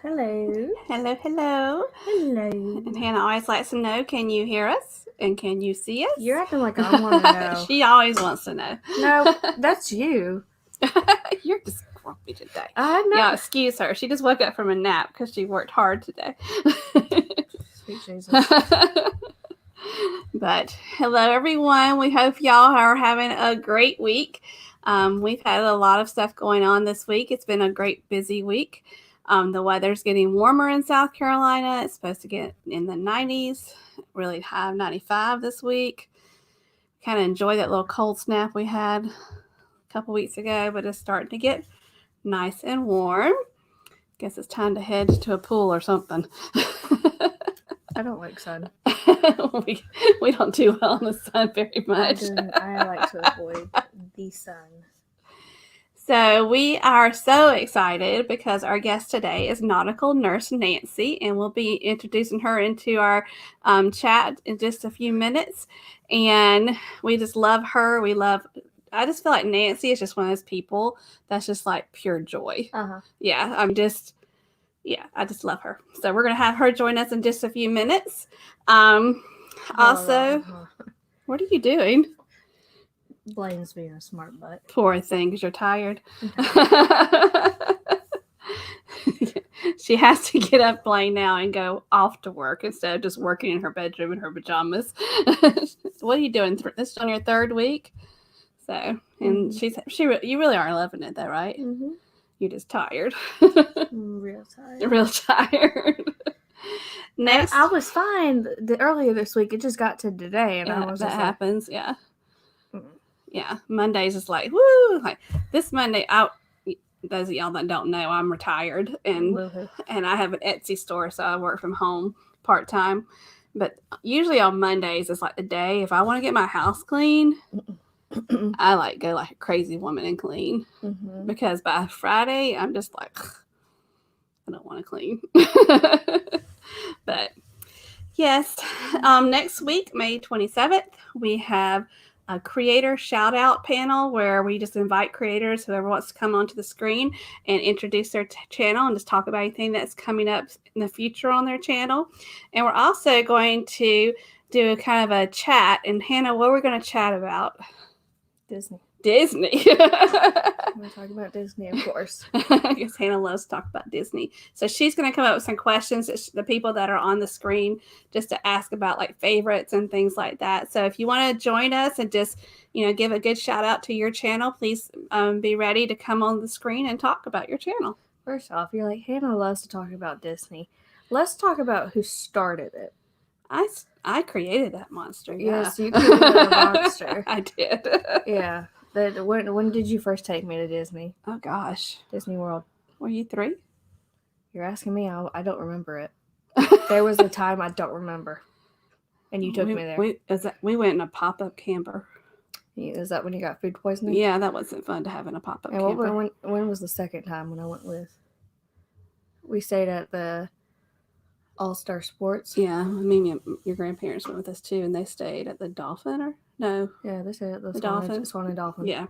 Hello. Hello, hello. Hello. And Hannah always likes to know, can you hear us? And can you see us? You're acting like I want to know. She always wants to know. No, that's you. You're just grumpy today. I'm not. Yeah, excuse her. She just woke up from a nap because she worked hard today. Sweet Jesus. But hello, everyone. We hope y'all are having a great week. We've had a lot of stuff going on this week. It's been a great busy week. The weather's getting warmer in South Carolina. It's supposed to get in the 90s, really high 95 this week. Kind of enjoy that little cold snap we had a couple weeks ago, but it's starting to get nice and warm. Guess it's time to head to a pool or something. I don't like sun. we don't do well in the sun very much. I like to avoid the sun. So we are so excited because our guest today is Nautical Nurse Nancy, and we'll be introducing her into our chat in just a few minutes. And we just love her. I just feel like Nancy is just one of those people that's just like pure joy. Yeah, I just love her. So we're going to have her join us in just a few minutes. Also, what are you doing? Blaine's being a smart butt. Poor thing, because you're tired. She has to get up, Blaine, now and go off to work instead of just working in her bedroom in her pajamas. What are you doing? This is on your third week? So, and you really are loving it though, right? Mm-hmm. You're just tired. Real tired. Real tired. Next, I was fine earlier this week. It just got to today, and I was that just happens. Like, yeah. Mondays is like woo. Like this Monday, those of y'all that don't know, I'm retired and I have an Etsy store, so I work from home part time. But usually on Mondays, it's like the day if I want to get my house clean. I go like a crazy woman and clean because by Friday I'm just like I don't want to clean. But yes, next week, May 27th, we have a creator shout out panel where we just invite creators, whoever wants to come onto the screen and introduce their channel and just talk about anything that's coming up in the future on their channel. And we're also going to do a kind of a chat. And Hannah, what are we going to chat about? Disney. We're talking about Disney, of course. I guess Hannah loves to talk about Disney. So she's going to come up with some questions that the people that are on the screen just to ask about like favorites and things like that. So if you want to join us and just, give a good shout out to your channel, please be ready to come on the screen and talk about your channel. First off, you're like, Hannah loves to talk about Disney. Let's talk about who started it. I created that monster. Yeah. Yes, you created the monster. I did. Yeah. When did you first take me to Disney? Oh, gosh. Disney World. Were you 3? You're asking me. I don't remember it. There was a time I don't remember. And you took me there. We went in a pop-up camper. Is that when you got food poisoning? Yeah, that wasn't fun to have in a pop-up camper. When was the second time when I went with? We stayed at the All-Star Sports. Yeah, your grandparents went with us too, and they stayed at the Dolphin, or no? Yeah, they stayed at the Dolphin. Swan Dolphin. Yeah.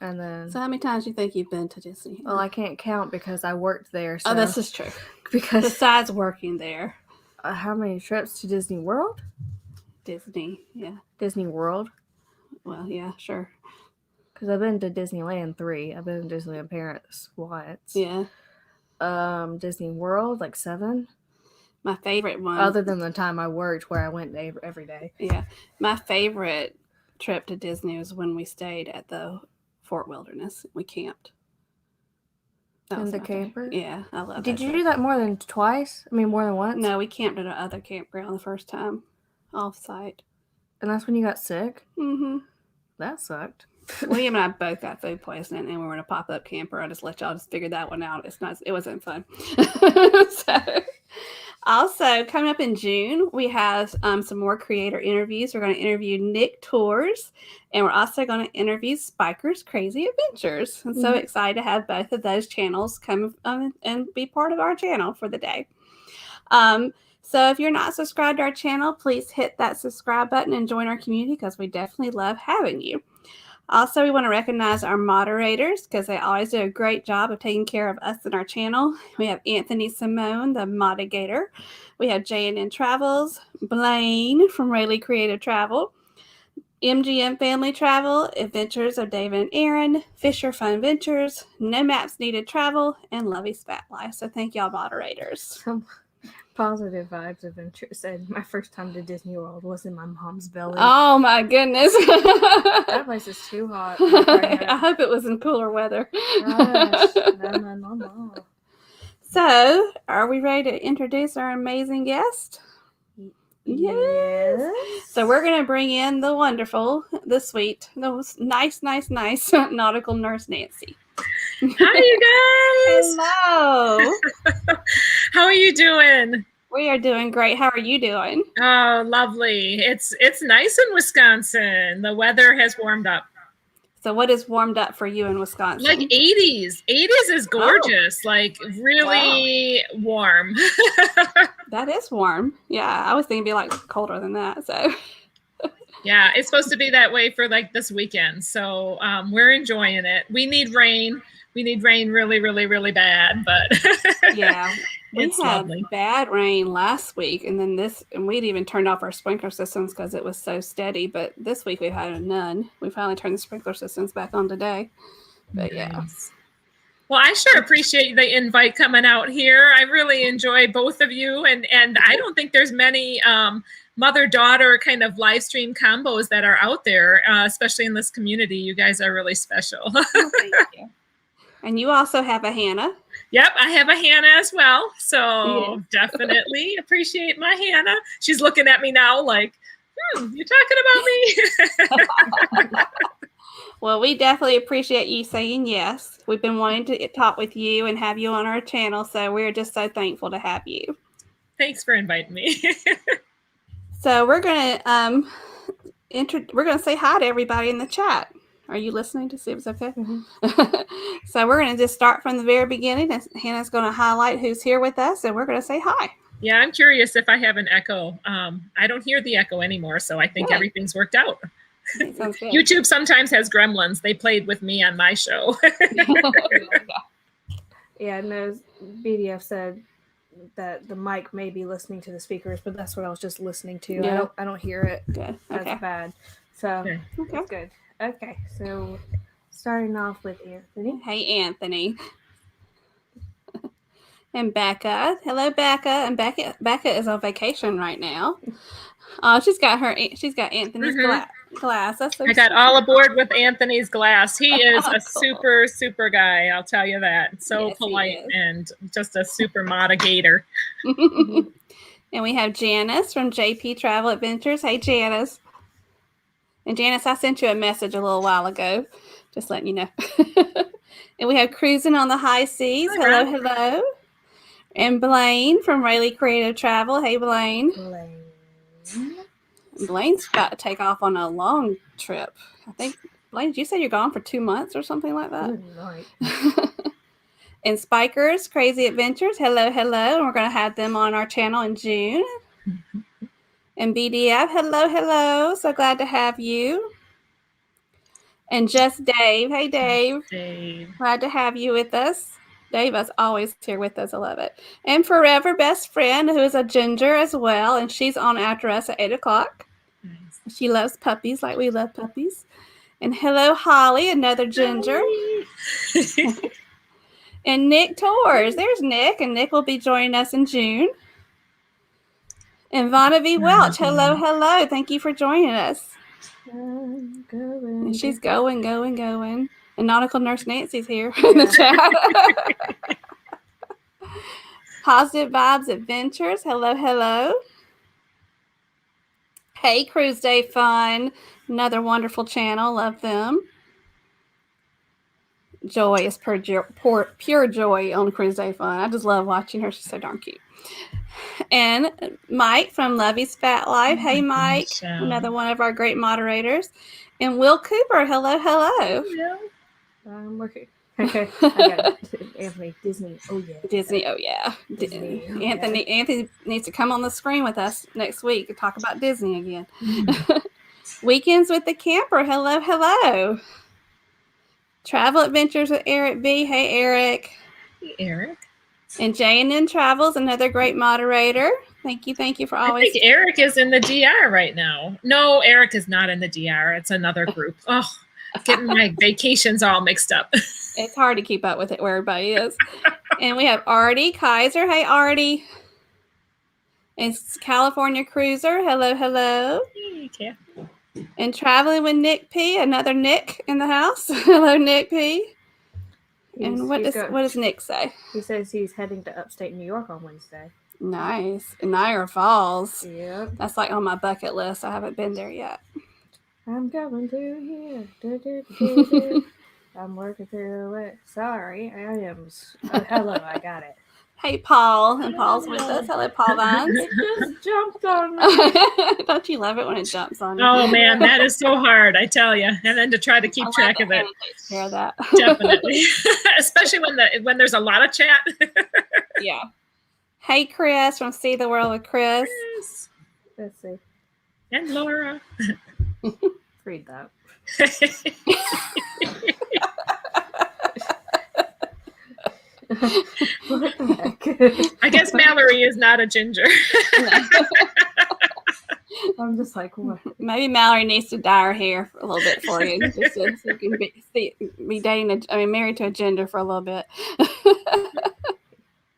And then. So how many times do you think you've been to Disney? Well, I can't count because I worked there. So. Oh, this is true. Because besides working there, how many trips to Disney World? Disney, yeah. Disney World. Well, yeah, sure. Because I've been to Disneyland 3. I've been to Disneyland Paris once. Yeah. Disney World, like 7. My favorite one. Other than the time I worked where I went every day. Yeah. My favorite trip to Disney was when we stayed at the Fort Wilderness. We camped. In the camper? Yeah, I love it. Did you do that more than twice? I mean, more than once? No, we camped at another campground the first time, off-site. And that's when you got sick? Mm-hmm. That sucked. William and I both got food poisoning, and we were in a pop-up camper. I just let y'all just figure that one out. It wasn't fun. So, also, coming up in June, we have some more creator interviews. We're going to interview Nick Tours, and we're also going to interview Spiker's Crazy Adventures. I'm so excited to have both of those channels come and be part of our channel for the day. So if you're not subscribed to our channel, please hit that subscribe button and join our community because we definitely love having you. Also, we want to recognize our moderators because they always do a great job of taking care of us and our channel. We have Anthony Simone, the modigator. We have J&N Travels, Blaine from Rayleigh Creative Travel, MGM Family Travel, Adventures of David and Aaron, Fisher Fun Ventures, No Maps Needed Travel, and Lovey's Fat Life. So thank y'all moderators. Some positive vibes adventure said my first time to Disney World was in my mom's belly. Oh my goodness. That place is too hot. I hope it was in cooler weather. Gosh, no. So, are we ready to introduce our amazing guest? Yes. So we're going to bring in the wonderful, the sweet, the nice Nautical Nurse Nancy. Hi, you guys. Hello. How are you doing? We are doing great. How are you doing? Oh, lovely. It's nice in Wisconsin. The weather has warmed up. So what is warmed up for you in Wisconsin? Like 80s. 80s is gorgeous. Oh. Like really warm. That is warm. Yeah, I was thinking it'd be like colder than that. So yeah, it's supposed to be that way for like this weekend. So we're enjoying it. We need rain. We need rain really, really, really bad. But yeah, we had lovely. Bad rain last week, and then we'd even turned off our sprinkler systems because it was so steady. But this week we've had none. We finally turned the sprinkler systems back on today. But nice. Yeah. Well, I sure appreciate the invite coming out here. I really enjoy both of you, and I don't think there's many mother-daughter kind of live stream combos that are out there, especially in this community. You guys are really special. Oh, thank you. And you also have a Hannah. Yep, I have a Hannah as well. So definitely appreciate my Hannah. She's looking at me now like, you talking about me? Well, we definitely appreciate you saying yes. We've been wanting to talk with you and have you on our channel, so we're just so thankful to have you. Thanks for inviting me. So we're gonna say hi to everybody in the chat. Are you listening to see if it's okay? Mm-hmm. So we're going to just start from the very beginning. And Hannah's going to highlight who's here with us, and we're going to say hi. Yeah, I'm curious if I have an echo. I don't hear the echo anymore, so I think everything's worked out. Sounds good. YouTube sometimes has gremlins. They played with me on my show. Yeah, no, BDF said that the mic may be listening to the speakers, but that's what I was just listening to. Yeah. I don't hear it. Good. That's Okay. bad. So that's good. Okay, so starting off with Anthony. Hey, Anthony. And Becca. Hello, Becca. And Becca is on vacation right now. She's got Anthony's glass. That's so I got all aboard with Anthony's glass. He is a super, super guy. I'll tell you that. So polite and just a super modigator. And we have Janice from JP Travel Adventures. Hey, Janice. And Janice, I sent you a message a little while ago, just letting you know. And we have Cruising on the High Seas. Hello. And Blaine from Rayleigh Creative Travel. Hey, Blaine. Blaine's got to take off on a long trip. I think, Blaine, did you say you're gone for 2 months or something like that? Good night. And Spikers Crazy Adventures. Hello. And we're going to have them on our channel in June. And BDF, hello. So glad to have you. And Just Dave. Hey, Dave. Glad to have you with us. Dave is always here with us. I love it. And Forever Best Friend, who is a ginger as well. And she's on after us at 8 o'clock. Nice. She loves puppies like we love puppies. And hello, Holly, another ginger. And Nick Tours. There's Nick. And Nick will be joining us in June. And Vonna V. Welch, hello. Thank you for joining us. And she's going. And Nautical Nurse Nancy's here in the chat. Positive Vibes Adventures, hello. Hey, Cruise Day Fun, another wonderful channel, love them. Joy is pure joy on Cruise Day Fun. I just love watching her. She's so darn cute. And Mike from Lovey's Fat Life. Hey, Mike, another one of our great moderators. And Will Cooper. Hello. Yeah. I'm working. Okay. I got Anthony. Disney. Oh yeah. Disney. Oh yeah. Disney. Anthony needs to come on the screen with us next week and talk about Disney again. Weekends with the Camper. Hello, hello. Travel Adventures with Eric B. Hey, Eric. Hey, Eric. And J&N Travels, another great moderator. Thank you for always. I think Eric is in the DR right now. No, Eric is not in the DR. It's another group. Oh, getting my vacations all mixed up. It's hard to keep up with it where everybody is. And we have Artie Kaiser. Hey, Artie. And California Cruiser. Hello, hello. Hey, Kat. And Traveling with Nick P. Another Nick in the house. Hello, Nick P. And what does Nick say? He says he's heading to upstate New York on Wednesday. Nice. In Niagara Falls. Yep. That's like on my bucket list. I haven't been there yet. I'm coming through here. Do, do, do, do. I'm working through it. Sorry, I am. Hello, I got it. Hey, Paul. And Paul's with us. Hello, Paul Vines. It just jumped on me. Don't you love it when it jumps on you? Oh, man, that is so hard, I tell you. And then to try to keep track of it. Takes care of that. Definitely. Especially when there's a lot of chat. Yeah. Hey, Chris from See the World with Chris. Yes. Let's see. And Laura. Read that. What the heck? I guess Mallory is not a ginger. I'm just like, what? Maybe Mallory needs to dye her hair for a little bit for you, just so you can be married to a gender for a little bit.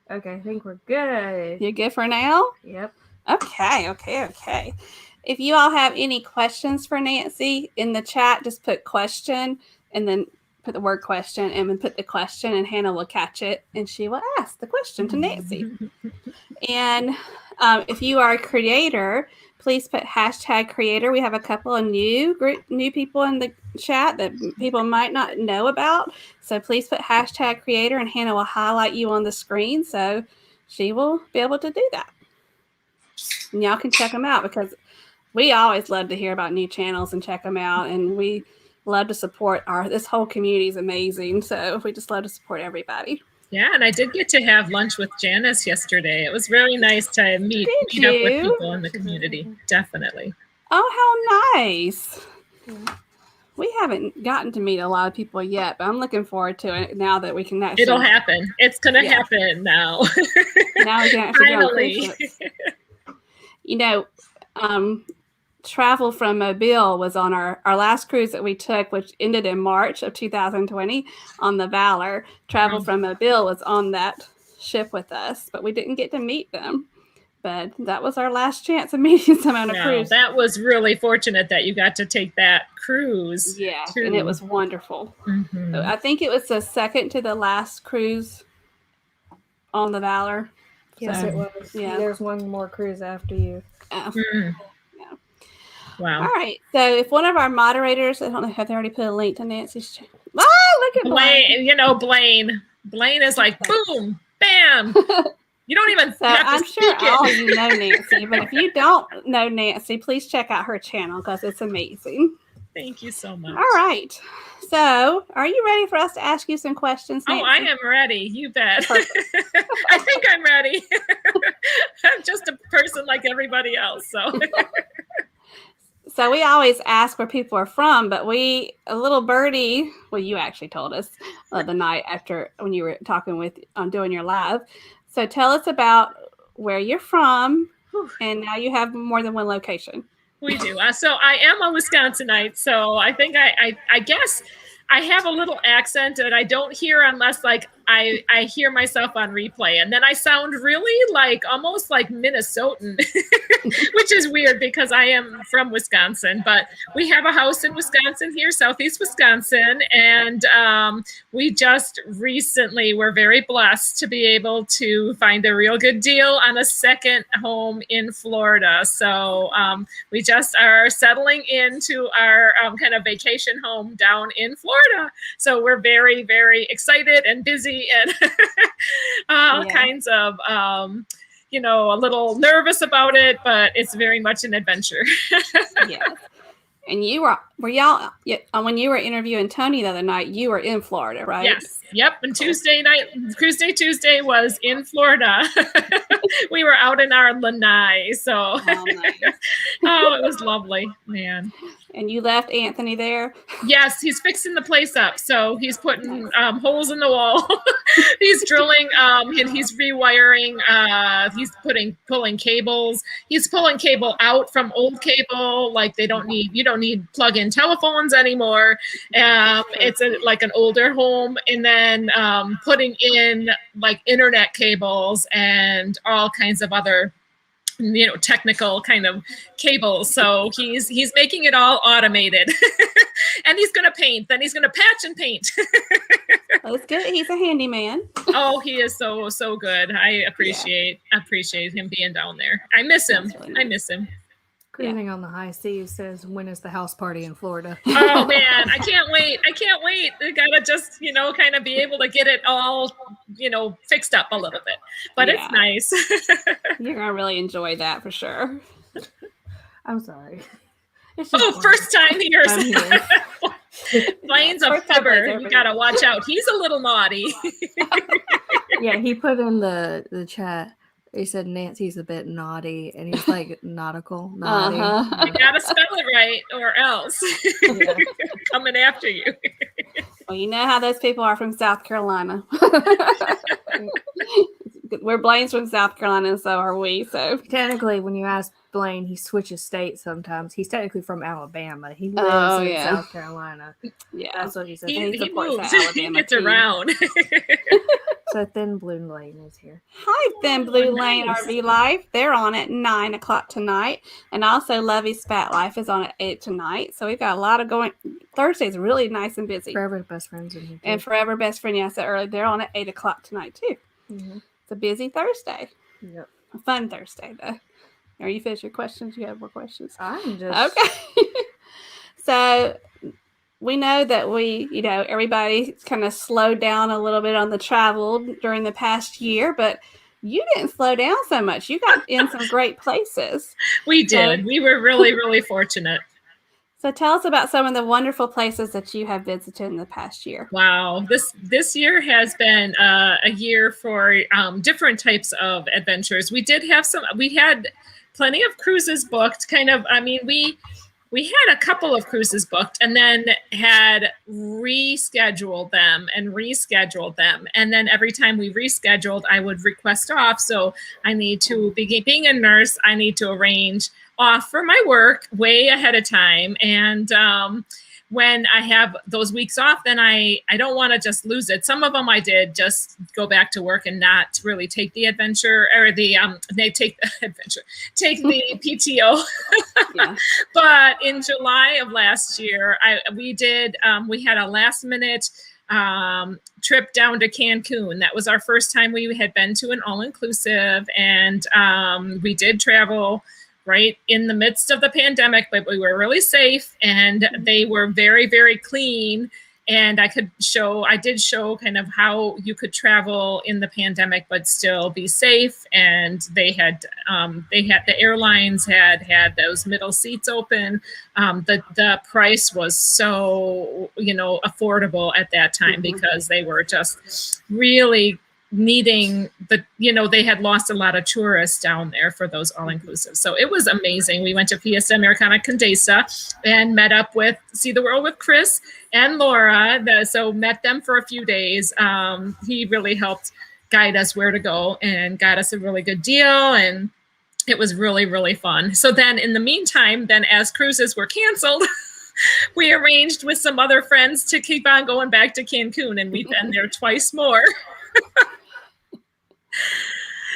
Okay, I think we're good. You're good for now? Yep. Okay. If you all have any questions for Nancy in the chat, just put question and then put the word question and then put the question, and Hannah will catch it and she will ask the question to Nancy. And if you are a creator, please put #creator. We have a couple of new people in the chat that people might not know about. So please put #creator and Hannah will highlight you on the screen. So she will be able to do that. And y'all can check them out because we always love to hear about new channels and check them out. And we love to support this whole community is amazing. So we just love to support everybody. Yeah, and I did get to have lunch with Janice yesterday. It was really nice to meet up with people in the community. Definitely. Oh, how nice. We haven't gotten to meet a lot of people yet, but I'm looking forward to it now that we can actually. It'll happen. It's going to happen now. Now we can actually Finally. Go on Travel from Mobile was on our last cruise that we took, which ended in March of 2020 on the Valor. Travel from Mobile was on that ship with us, but we didn't get to meet them. But that was our last chance of meeting some on a cruise. That was really fortunate that you got to take that cruise. Yeah, too. and it was wonderful. Mm-hmm. So I think it was the second to the last cruise on the Valor. Yes, So, it was. yeah. There's one more cruise after you. Wow. All right. So if one of our moderators, I don't know if they already put a link to Nancy's channel. Oh, look at Blaine. Blaine. Blaine is like, boom, bam. You don't even So have to I'm speak sure all it. of you know Nancy, but if you don't know Nancy, please check out her channel because it's amazing. Thank you so much. All right. So are you ready for us to ask you some questions, Nancy? Oh, I am ready. You bet. I think I'm ready. I'm just a person like everybody else. So we always ask where people are from, but a little birdie, well, you actually told us the night after when you were talking doing your live. So tell us about where you're from, and now you have more than one location. We do. So I am a Wisconsinite. So I think I guess I have a little accent that I don't hear unless like I hear myself on replay. And then I sound really like almost like Minnesotan, which is weird because I am from Wisconsin. But we have a house in Wisconsin here, Southeast Wisconsin. And we just recently were very blessed to be able to find a real good deal on a second home in Florida. So we just are settling into our kind of vacation home down in Florida. So we're very, very excited and busy and all kinds of, a little nervous about it, but it's very much an adventure. Yes. And were y'all, when you were interviewing Tony the other night, you were in Florida, right? Yes. Yep. And Tuesday night, Cruise Day Tuesday was in Florida. We were out in our lanai. So, Nice. it was lovely, man. And you left Anthony there? Yes, he's fixing the place up. So he's putting holes in the wall. He's drilling, and he's rewiring. He's pulling cables. He's pulling cable out from old cable. Like you don't need plug-in telephones anymore. It's like an older home, and then putting in like internet cables and all kinds of other technical kind of cables. So he's making it all automated. And he's going to paint. Then he's going to patch and paint. That's good. He's a handyman. Oh, he is so good. I appreciate him being down there. I miss him. Really nice. I miss him. Cruising on the high seas says, when is the house party in Florida? Oh man, I can't wait. We gotta just, kind of be able to get it all, fixed up a little bit. But it's nice. You're gonna really enjoy that for sure. I'm sorry. First time here. Blaine's a fibber. You gotta watch out. He's a little naughty. Yeah, he put in the chat. He said Nancy's a bit naughty, and he's like nautical naughty. You gotta spell it right, or else coming after you. Well, you know how those people are from South Carolina. We're Blaine's from South Carolina, and so are we. So technically, when you ask Blaine, he switches states sometimes. He's technically from Alabama. He lives in South Carolina. Yeah, that's what he says. He moves. He gets around. So Thin Blue Lane is here. Hi, Thin Blue Lane RV Life. They're on at 9 o'clock tonight. And also Lovey's Fat Life is on at 8 tonight. So we've got a lot of going. Thursday's really nice and busy. Forever Best Friends in here too. And Forever Best Friend, I said earlier, they're on at 8 o'clock tonight too. Mm-hmm. It's a busy Thursday. Yep. A fun Thursday though. Are you finished your questions? You have more questions? I'm just okay. So we know that everybody kind of slowed down a little bit on the travel during the past year, but you didn't slow down so much. You got in some great places. We did. We were really, really fortunate. So tell us about some of the wonderful places that you have visited in the past year. Wow. This year has been a year for different types of adventures. We had plenty of cruises booked, we had a couple of cruises booked and then had rescheduled them. And then every time we rescheduled, I would request off. So I need to, being a nurse, I need to arrange off for my work way ahead of time. And when I have those weeks off, then I don't want to just lose it. Some of them I did just go back to work and not really take the adventure or take the PTO. Yeah. But in July of last year, we had a last minute trip down to Cancun. That was our first time we had been to an all-inclusive, and we did travel right in the midst of the pandemic, but we were really safe and they were very, very clean. And I did show kind of how you could travel in the pandemic, but still be safe. And the airlines had those middle seats open. The price was so, affordable at that time because they were just really needing they had lost a lot of tourists down there for those all-inclusive. So it was amazing. We went to Fiesta Americana Condesa and met up with See the World with Chris and Laura. So met them for a few days. He really helped guide us where to go and got us a really good deal. And it was really, really fun. So then in the meantime, as cruises were canceled, we arranged with some other friends to keep on going back to Cancun, and we've been there twice more.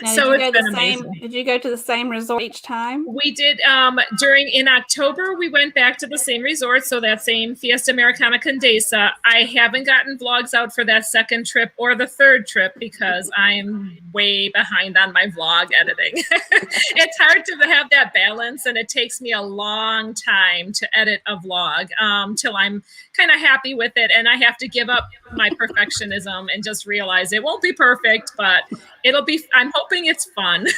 Now, so it's been amazing. Did you go to the same resort each time? We did. In October, we went back to the same resort. So that same Fiesta Americana Condesa. I haven't gotten vlogs out for that second trip or the third trip because I'm way behind on my vlog editing. It's hard to have that balance, and it takes me a long time to edit a vlog till I'm kind of happy with it. And I have to give up my perfectionism and just realize it won't be perfect, but it'll be, I'm hoping it's fun.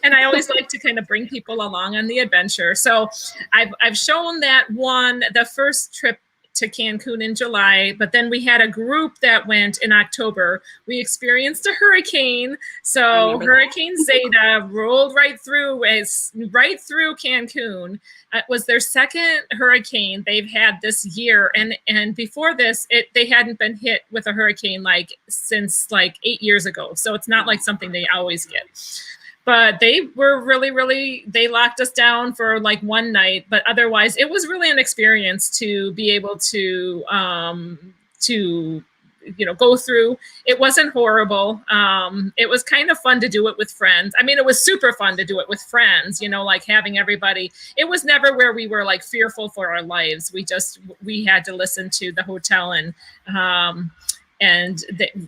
And I always like to kind of bring people along on the adventure. So I've shown that the first trip to Cancun in July, but then we had a group that went in October. We experienced a hurricane. So Hurricane Zeta rolled right through Cancun. It was their second hurricane they've had this year. And before this, they hadn't been hit with a hurricane like since like 8 years ago. So it's not like something they always get. But they were really, they locked us down for like one night. But otherwise, it was really an experience to be able to go through. It wasn't horrible. It was kind of fun to do it with friends. I mean, it was super fun to do it with friends, like having everybody. It was never where we were like fearful for our lives. We had to listen to the hotel and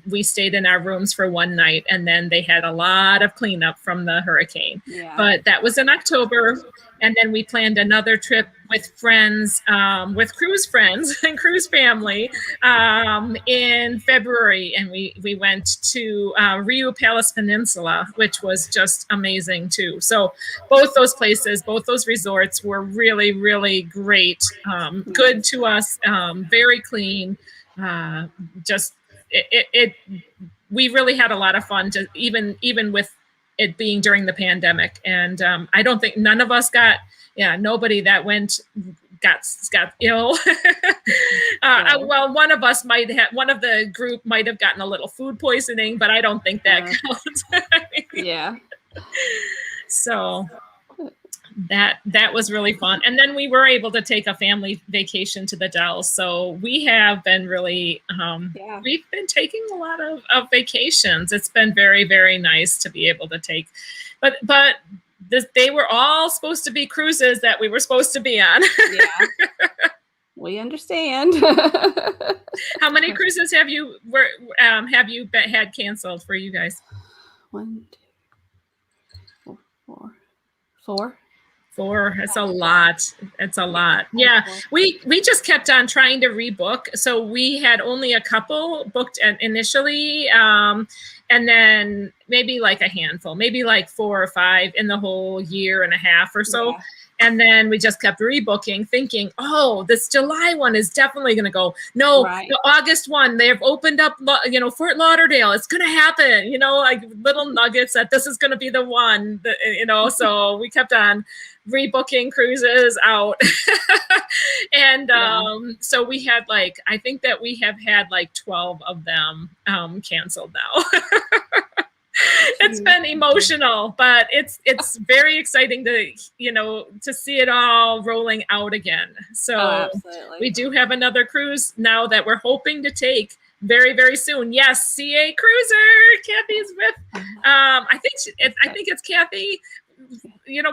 we stayed in our rooms for one night, and then they had a lot of cleanup from the hurricane. Yeah. But that was in October. And then we planned another trip with friends, with cruise friends and cruise family in February. And we went to Riu Palace Peninsula, which was just amazing too. So both those places, both those resorts were really, really great. Good to us, very clean. We really had a lot of fun, even with it being during the pandemic. And I don't think none of us nobody that went got ill. Well, one of the group might have gotten a little food poisoning, but I don't think that counts. Yeah. So that was really fun. And then we were able to take a family vacation to the Dells. So we have been really, we've been taking a lot of vacations. It's been very, very nice to be able to take, but they were all supposed to be cruises that we were supposed to be on. Yeah. We understand. How many cruises have you had canceled for you guys? 1, 2, 4. 4. 4. It's a lot. It's a lot. Yeah. We just kept on trying to rebook. So we had only a couple booked initially. And then maybe like a handful, maybe like 4 or 5 in the whole year and a half or so. Yeah. And then we just kept rebooking, thinking, oh, this July one is definitely going to go. No, the August one, they've opened up, Fort Lauderdale. It's going to happen, like little nuggets that this is going to be the one, so we kept on rebooking cruises out. And so we had I think that we have had 12 of them canceled now. It's been emotional, but it's very exciting to see it all rolling out again. So we do have another cruise now that we're hoping to take very, very soon. Yes, CA Cruiser. Kathy's with. I think it's Kathy.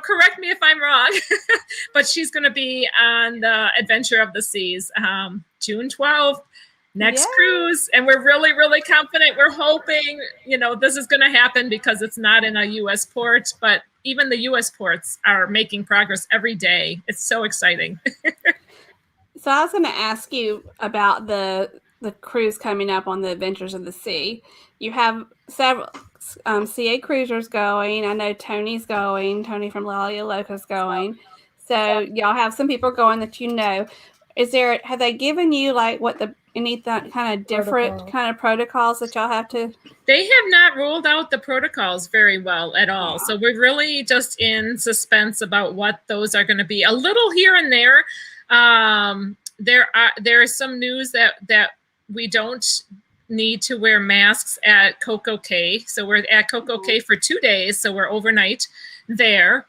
Correct me if I'm wrong, but she's going to be on the Adventure of the Seas, June 12th. Next cruise, and we're really, really confident. We're hoping, this is going to happen because it's not in a U.S. port, but even the U.S. ports are making progress every day. It's so exciting. So I was going to ask you about the cruise coming up on the Adventures of the Sea. You have several CA cruisers going. I know Tony's going. Tony from Lalia Loca's going. So y'all have some people going that have they given you any kind of different kind of protocols that y'all have to? They have not ruled out the protocols very well at all. Yeah. So we're really just in suspense about what those are going to be. A little here and there. There is some news that we don't need to wear masks at Coco Cay. So we're at Coco Cay for 2 days. So we're overnight there.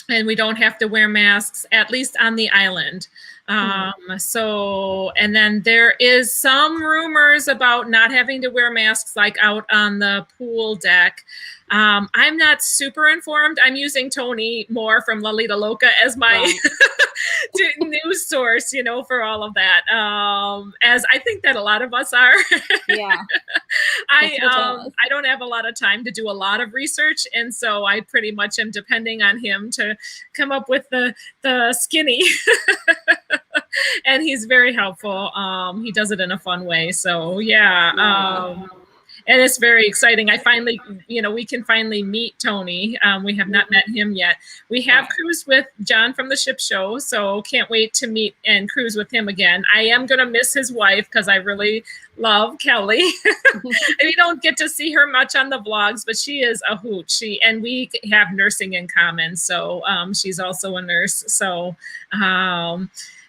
And we don't have to wear masks, at least on the island. And then there is some rumors about not having to wear masks out on the pool deck. I'm not super informed. I'm using Tony more from Lalita Loca as my news source, for all of that. As I think that a lot of us are. Yeah. I don't have a lot of time to do a lot of research, and so I pretty much am depending on him to come up with the skinny. And he's very helpful. He does it in a fun way. So yeah. and it's very exciting. I finally, we can finally meet Tony. We have not met him yet. We have cruised with John from the ship show, so can't wait to meet and cruise with him again. I am going to miss his wife because I really love Kelly. We don't get to see her much on the vlogs, but she is a hoot. And we have nursing in common, so she's also a nurse.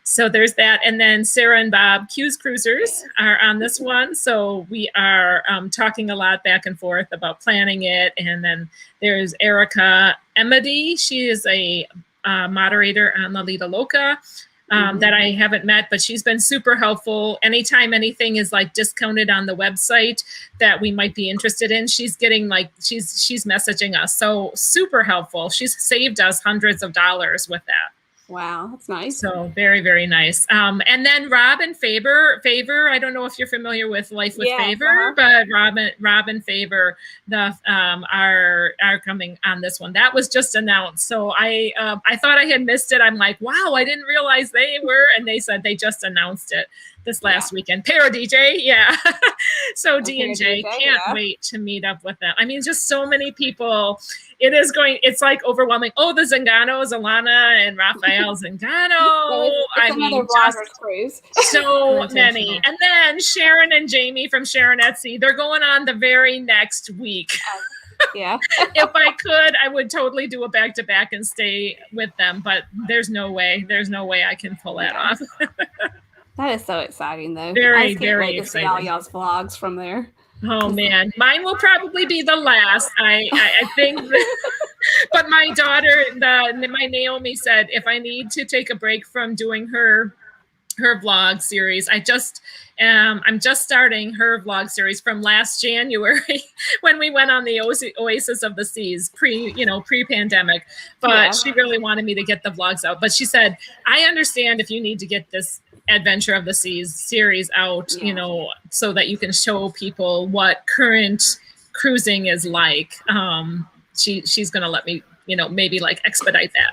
So there's that. And then Sarah and Bob, Q's Cruisers, are on this one. So we are talking a lot back and forth about planning it. And then there's Erica Emedy. She is a moderator on La Lita Loca that I haven't met, but she's been super helpful. Anytime anything is like discounted on the website that we might be interested in, she's getting she's messaging us. So super helpful. She's saved us hundreds of dollars with that. Wow, that's nice. So very, very nice. And then Rob and Faber, I don't know if you're familiar with Life with Faber, but Rob and Faber are coming on this one. That was just announced. So I thought I had missed it. I'm like, wow, I didn't realize they were. And they said they just announced it this last weekend. Para DJ, yeah. So D&J, can't wait to meet up with them. I mean, just so many people. It's like overwhelming. Oh, the Zanganos, Alana and Rafael Zangano. I mean, just cruise. So many. And then Sharon and Jamie from Sharon Etsy, they're going on the very next week. Yeah. If I could, I would totally do a back-to-back and stay with them, but there's no way. There's no way I can pull that off. That is so exciting, though. Very, very exciting. To see all y'all's vlogs from there. Oh man, mine will probably be the last. I think, but my daughter, my Naomi said, if I need to take a break from doing her vlog series, I'm just starting her vlog series from last January when we went on the Oasis of the Seas pre-pandemic. But she really wanted me to get the vlogs out. But she said, I understand if you need to get this Adventure of the Seas series out, so that you can show people what current cruising is like. She's going to let me, maybe expedite that.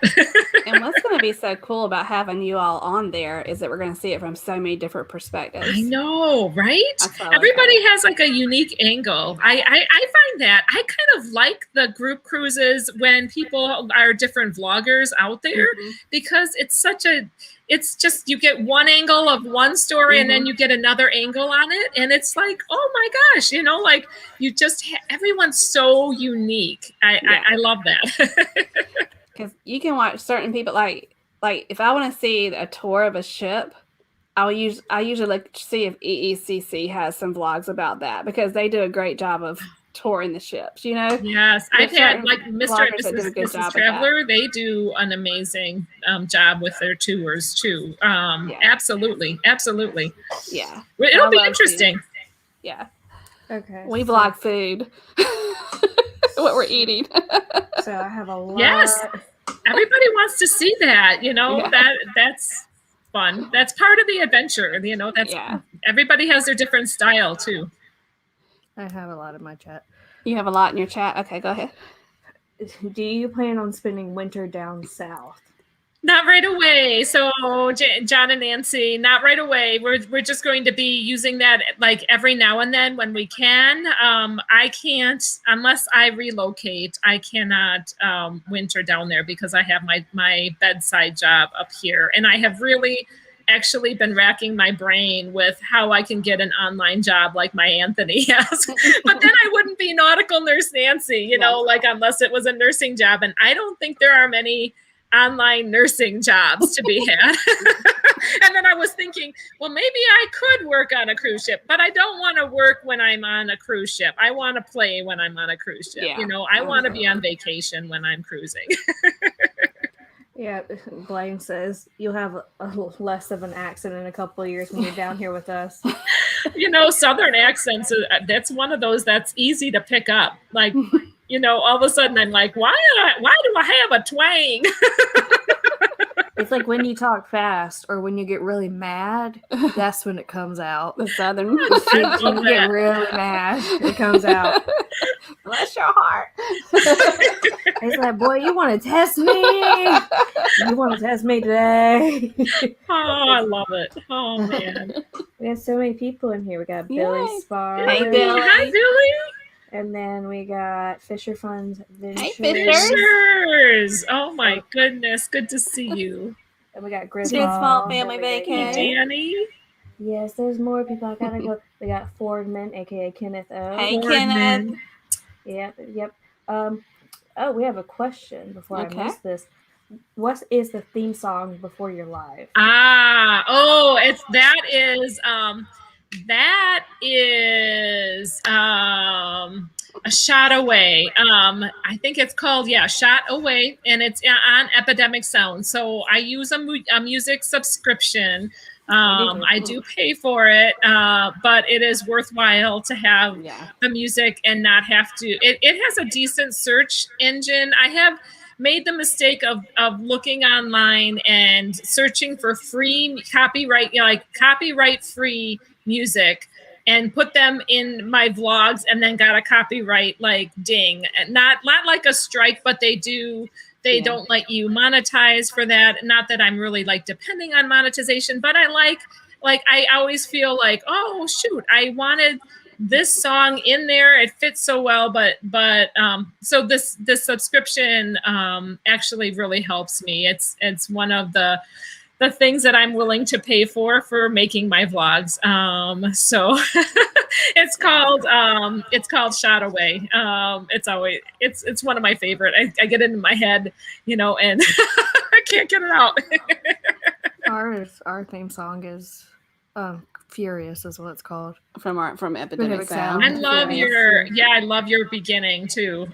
And what's going to be so cool about having you all on there is that we're going to see it from so many different perspectives. I know, right? Everybody has a unique angle. I find that I kind of like the group cruises when people are different vloggers out there, because it's just you get one angle of one story and then you get another angle on it. And it's like, oh my gosh, you just, everyone's so unique. I love that. Because you can watch certain people, like if I want to see a tour of a ship, I usually look to see if EECC has some vlogs about that, because they do a great job of touring the ships, Yes, I've had Mr. and Mrs. Traveler. They do an amazing job with their tours too. Absolutely. Yeah, it'll be interesting. Food. Yeah. Okay. We vlog food, what we're eating. So I have a lot. Yes, everybody wants to see that. That's fun. That's part of the adventure. That's everybody has their different style too. I have a lot in my chat. You have a lot in your chat? Okay, go ahead. Do you plan on spending winter down south? Not right away. So John and Nancy, not right away. We're just going to be using that every now and then when we can. I can't, unless I relocate, I cannot winter down there because I have my bedside job up here. And I have really actually been racking my brain with how I can get an online job like my Anthony has. But then I wouldn't be Nautical Nurse Nancy, unless it was a nursing job. And I don't think there are many online nursing jobs to be had. And then I was thinking, well, maybe I could work on a cruise ship, but I don't want to work when I'm on a cruise ship. I want to play when I'm on a cruise ship. I want to be on vacation when I'm cruising. Yeah, Blaine says you'll have less of an accent in a couple of years when you're down here with us. Southern accents, that's one of those that's easy to pick up. All of a sudden I'm like, why do I have a twang? It's like when you talk fast or when you get really mad, that's when it comes out. The Southern. When you get really mad, it comes out. Bless your heart. It's like, boy, you want to test me? You want to test me today? Oh, I love it. Oh, man. We got so many people in here. We got Billy Yay. Spar. Hey, Billy. Hi, Billy. And then we got Fisher Funds Ventures. Fishers. Fishers. Oh my goodness. Good to see you. And we got Good Griswold. small family vacay. Hey, Danny. Yes, there's more people. I gotta go. We got Fordman, aka Kenneth O. Hey, Fordman. Kenneth. Yep. Oh, we have a question before Okay. I miss this. What is the theme song before you're live? That is a Shot Away. I think it's called Shot Away, and it's on Epidemic Sound. So I use a music subscription. I do pay for it, but it is worthwhile to have the music and not have to. It has a decent search engine. I have made the mistake of looking online and searching for free copyright free music and put them in my vlogs, and then got a copyright ding. Not like a strike, but they don't let you monetize for that. Not that I'm really depending on monetization, but I I always feel like, oh shoot, I wanted this song in there. It fits so well, but so this subscription actually really helps me. It's one of the things that I'm willing to pay for making my vlogs. So it's called Shot Away. It's one of my favorite. I get it in my head, and I can't get it out. Our theme song is Furious is what it's called. From Epidemic Sound. I love your beginning too.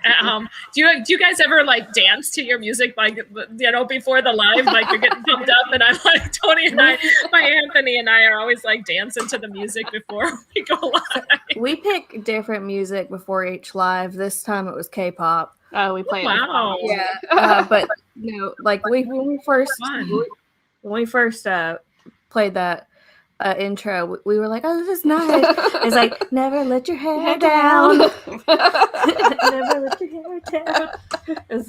Do you guys ever dance to your music before the live, you're getting pumped up? And I'm Tony and Anthony and I are always dancing to the music before we go live. We pick different music before each live. This time it was K-pop. Oh, we play. Wow. Yeah, but when we first played that intro, we were like, "Oh, this is nice." It's never let your hair down. Never let your hair down.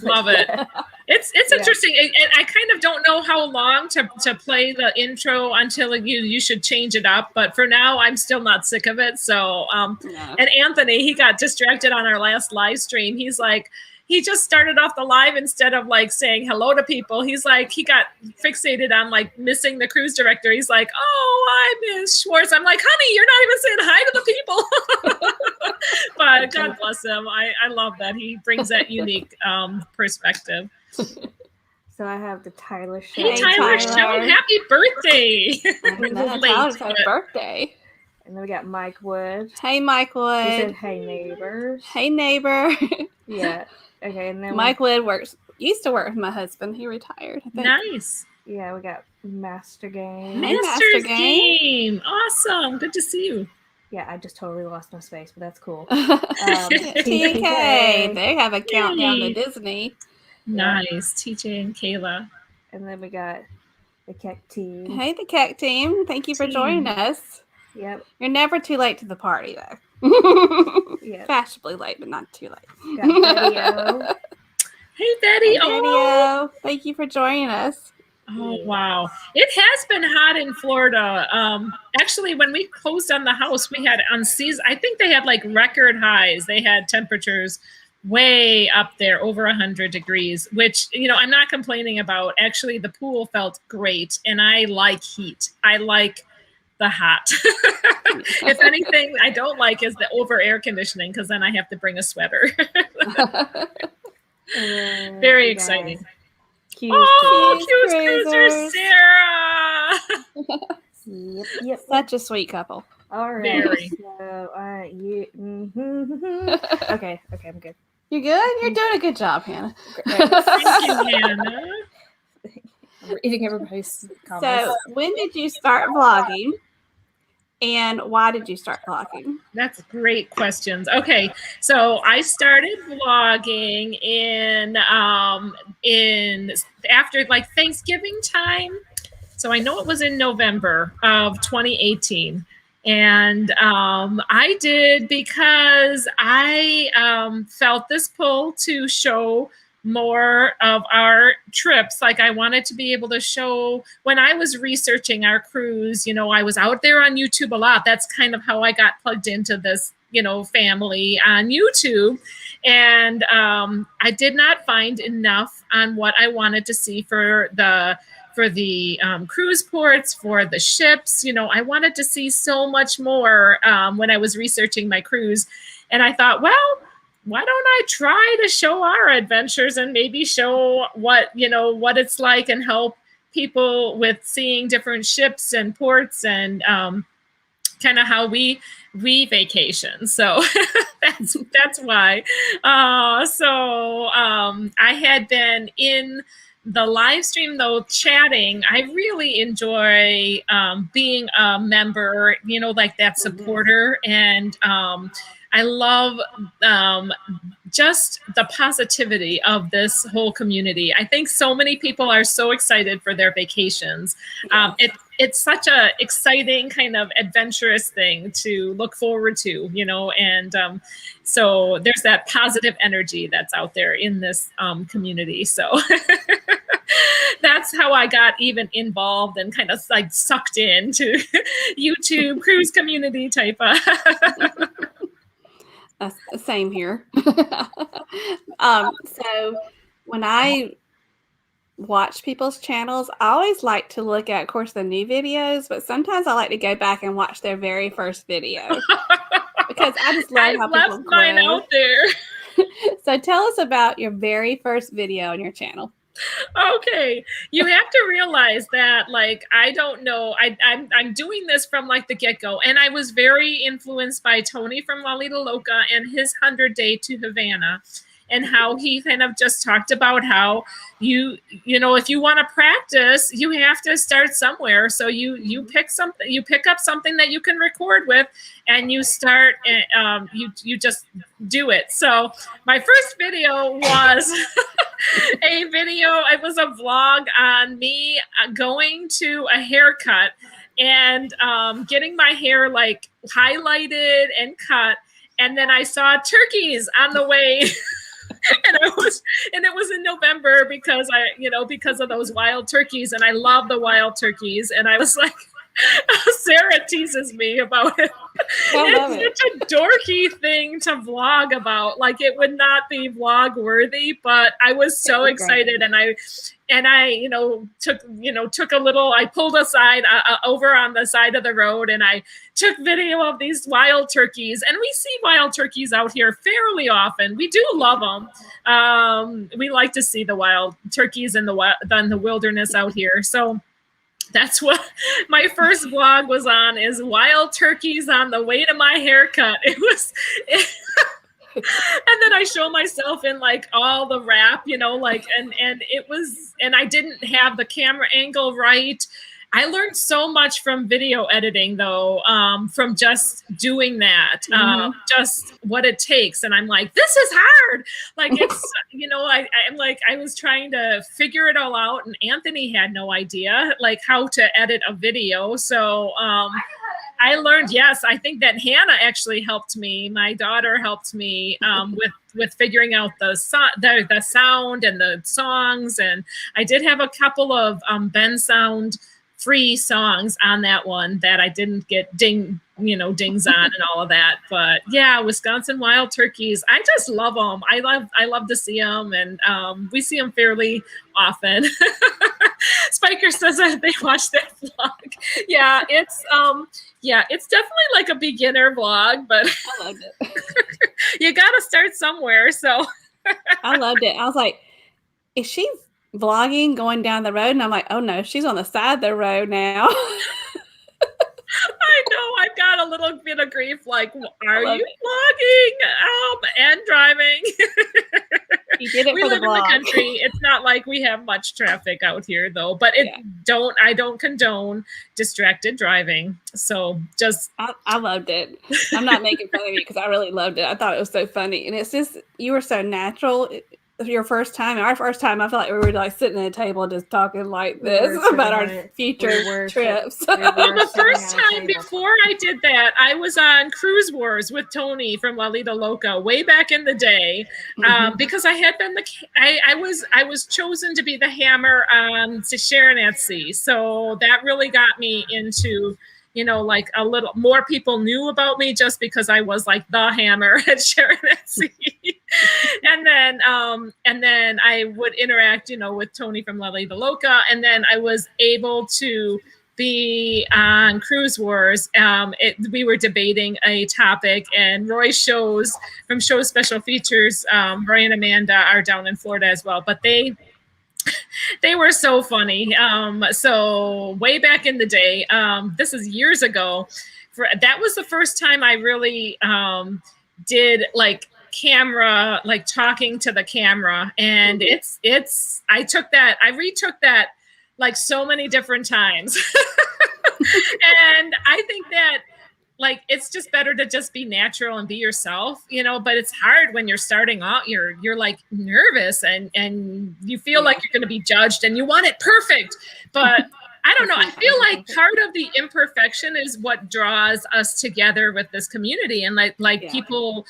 Love it. It's interesting. I kind of don't know how long to play the intro until you should change it up. But for now, I'm still not sick of it. So, and Anthony, he got distracted on our last live stream. He's he just started off the live instead of saying hello to people. He got fixated on missing the cruise director. He's oh, I miss Schwartz. I'm honey, you're not even saying hi to the people. But God bless him. I love that he brings that unique perspective. So I have the Tyler Show. Hey, Tyler Show, happy birthday! Happy birthday. And then we got Mike Wood. Hey, Mike Wood. He said, "Hey, neighbors." Hey, neighbor. Yeah. Okay, and then Mike Wood used to work with my husband. He retired, I think. Nice. Yeah, we got Master Game. Master Game. Awesome. Good to see you. Yeah, I just totally lost my space, but that's cool. TK. They have a countdown to Disney. Nice. TJ and Kayla. And then we got the Keck team. Hey, the Keck team. Thank you for joining us. Yep. You're never too late to the party, though. Yeah. Fashionably late, but not too late. Got Betty-O. Hey, Betty. Hey, Betty-O. Thank you for joining us. Oh, wow. It has been hot in Florida. Actually, when we closed on the house, we had I think they had record highs. They had temperatures way up there, over 100 degrees, which, I'm not complaining about. Actually, the pool felt great, and I like heat. I like the hot. If anything, I don't like is the over air conditioning, because then I have to bring a sweater. Very exciting. Q's Cruiser Sarah. Yep. Such a sweet couple. All right. Very. So, okay, I'm good. You good? You're doing a good job, Hannah. Thank you, Hannah. I'm reading everybody's comments. So, when did you start vlogging? And why did you start vlogging? That's great questions. Okay, so I started vlogging in after Thanksgiving time. So I know it was in November of 2018. And I did because I felt this pull to show more of our trips. Like I wanted to be able to show, when I was researching our cruise, you know, I was out there on YouTube a lot. That's kind of how I got plugged into this, you know, family on YouTube. And I did not find enough on what I wanted to see for the cruise ports, for the ships. You know, I wanted to see so much more when I was researching my cruise. And I thought, well, why don't I try to show our adventures and maybe show what, you know, what it's like and help people with seeing different ships and ports and kind of how we vacation. So that's why. I had been in the live stream though, chatting. I really enjoy being a member, you know, like that supporter. And I love just the positivity of this whole community. I think so many people are so excited for their vacations. It's such a exciting kind of adventurous thing to look forward to, you know, and so there's that positive energy that's out there in this community. So that's how I got even involved and kind of like sucked into YouTube cruise community type of. Same here. So when I watch people's channels, I always like to look at, of course, the new videos, but sometimes I like to go back and watch their very first video because I just love how people left mine out there. So tell us about your very first video on your channel. Okay, you have to realize that, like, I don't know, I'm doing this from like the get-go, and I was very influenced by Tony from Lalita Loca and his 100-day to Havana, and how he kind of just talked about how you know, if you want to practice, you have to start somewhere. So you pick up something that you can record with, and you start, you just do it. So my first video was a video. It was a vlog on me going to a haircut and getting my hair like highlighted and cut. And then I saw turkeys on the way. And it was in November because because of those wild turkeys, and I love the wild turkeys. And I was like, Sarah teases me about it. It's such a dorky thing to vlog about. Like, it would not be vlog worthy, but I was so excited, and I took a little, I pulled aside over on the side of the road, and I took video of these wild turkeys. And we see wild turkeys out here fairly often. We do love them. We like to see the wild turkeys in the wilderness out here. So that's what my first vlog was on, is wild turkeys on the way to my haircut. And then I show myself in like all the wrap, you know, like, and I didn't have the camera angle right. I learned so much from video editing though, from just doing that, just what it takes. And I'm like, this is hard. Like, it's, you know, I'm like, I was trying to figure it all out, and Anthony had no idea like how to edit a video. So, I learned, yes, I think that Hannah actually helped me. My daughter helped me with figuring out the sound and the songs. And I did have a couple of Ben Sound free songs on that one that I didn't get dings on and all of that. But yeah, Wisconsin wild turkeys, I just love them. I love to see them, and we see them fairly often. Spiker says that they watch that vlog. Yeah, it's definitely like a beginner vlog, but I loved it. You gotta start somewhere. So I loved it. I was like, is she vlogging going down the road? And I'm like, oh no, she's on the side of the road now. I know, I've got a little bit of grief. Like, are you vlogging and driving? You did it we for live the vlog. in the country. It's not like we have much traffic out here, though. But I don't condone distracted driving. So just I loved it. I'm not making fun of you because I really loved it. I thought it was so funny, and it's just, you were so natural. your first time, our first time, I felt like we were like sitting at a table just talking like We this were about sitting our at- we future were trips. we were Well, the sitting first at a time table. before I did that, I was on Cruise Wars with Tony from La Lita Loca way back in the day, because I had been I was chosen to be the hammer to Sharon at Sea, so that really got me into, you know, like a little more people knew about me just because I was like the hammer at Sharon at Sea. and then I would interact, you know, with Tony from La Lita Loca, and then I was able to be on Cruise Wars. We were debating a topic, and Roy shows from Show Special Features, Roy and Amanda are down in Florida as well, but they were so funny. So way back in the day, this is years ago, that was the first time I really did like camera, like talking to the camera. And I retook that like so many different times. And I think that like it's just better to just be natural and be yourself, you know, but it's hard when you're starting out, you're like nervous and you feel like you're going to be judged and you want it perfect. But I don't know, I feel like part of the imperfection is what draws us together with this community, and like people,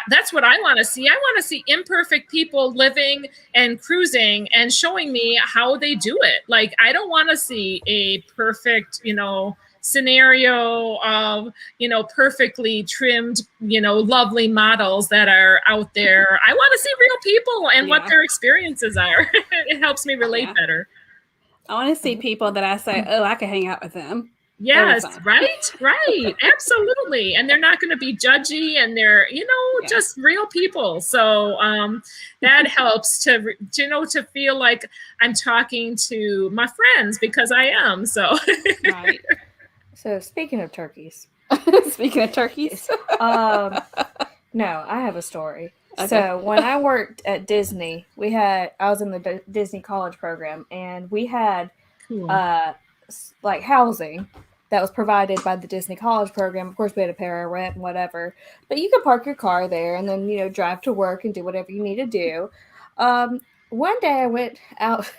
that's what I want to see. I want to see imperfect people living and cruising and showing me how they do it. Like, I don't want to see a perfect, you know, scenario of, you know, perfectly trimmed, you know, lovely models that are out there. I want to see real people and what their experiences are. It helps me relate better. I want to see people that I say, oh, I can hang out with them. Yes, right. Absolutely. And they're not going to be judgy, and they're, you know, just real people. So that helps to, you know, to feel like I'm talking to my friends, because I am. So, Right. So speaking of turkeys. Speaking of turkeys. No, I have a story. Okay. So when I worked at Disney, I was in the Disney college program, and we had like housing that was provided by the Disney college program. Of course, we had to pay our rent and whatever, but you could park your car there and then, you know, drive to work and do whatever you need to do. One day I went out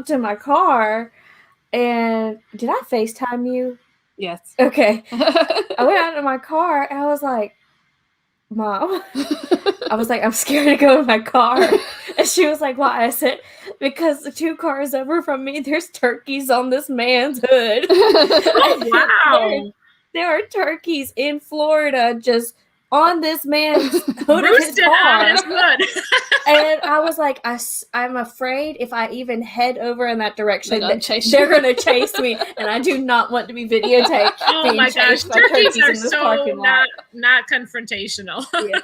to my car, and did I FaceTime you? Yes. Okay. I went out to my car and I was like, Mom, I was like, I'm scared to go in my car. And she was like, why? I said, because the 2 cars over from me, there's turkeys on this man's hood. Oh, wow. There are turkeys in Florida just on this man's hood of his Roosted on car. his hood. And I was like, I'm afraid if I even head over in that direction, They're they're going to chase me, and I do not want to be videotaped. Oh my gosh, by turkeys are in this so parking lot. not confrontational. Yeah.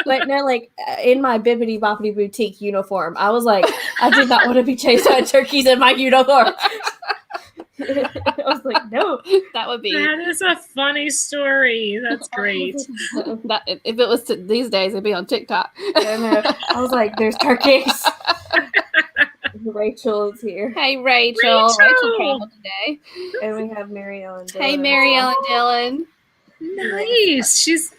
But no, like in my bibbidi boppity boutique uniform, I was like, I did not want to be chased by turkeys in my uniform. I was like, no. That would be. That is a funny story. That's great. That, if it was these days, it'd be on TikTok. I was like, there's turkeys. Rachel is here. Hey, Rachel. Rachel traveled today. And we have Mary Ellen. Hey, Mary Ellen Dillon. Nice. She's